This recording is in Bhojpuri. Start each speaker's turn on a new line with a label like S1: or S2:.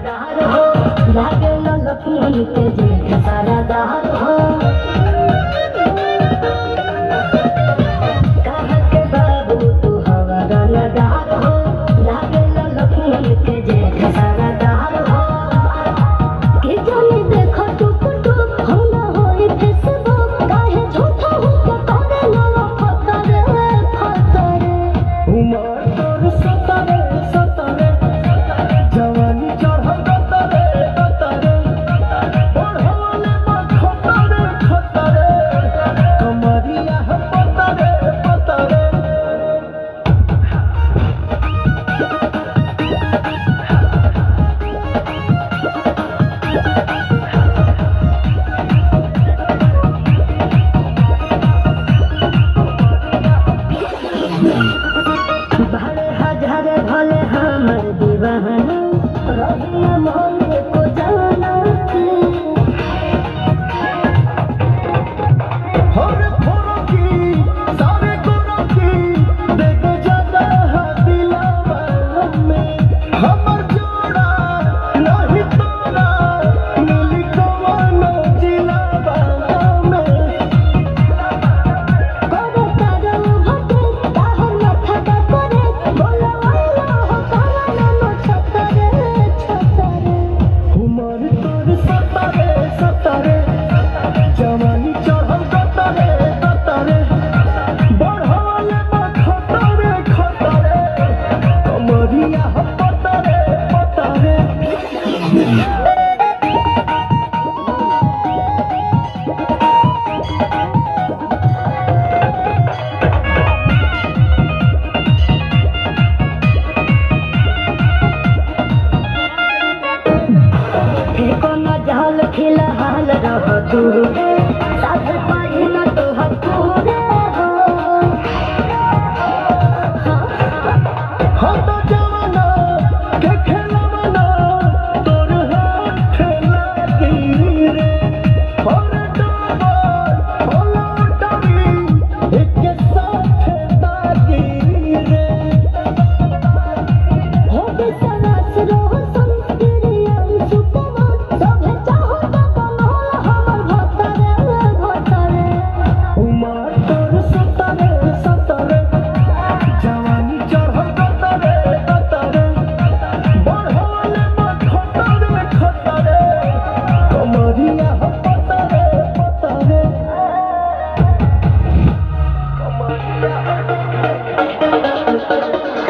S1: दार हो लागे लखनऊ के जे सारा दार हो कहाँ के बाबू तू हवा दार हो लागे लखनऊ के जे सारा दार हो के जाने देखो टुक टुक होला होई फेसबुक काहे झूठा हो के करे नवा फतरे
S2: उमर तोर सतरे सतरे जवानी चढ़ल गतरे गतरे बढ़ले खतरे खतरे कमरिया पतरे पतरे
S1: भले हजार भले हमर दीवाना रबिया मोहन को जाना
S2: हरे फरकी सारे गुरकी देख ज्यादा दिलवा में हमर जोड़ा नहीं तोरा मिली कवन जिलवा में
S1: करे तारो भटे ताहर माथा का करे बोला वाला हो काला नो छतरे छतरे
S2: उमर तोर सतरे सतरे जवानी चढ़ल गतरे गतरे बढ़ले खतरे खतरे कमरिया पतरे पतरे
S1: फेको न जहल खिलहाल रह तू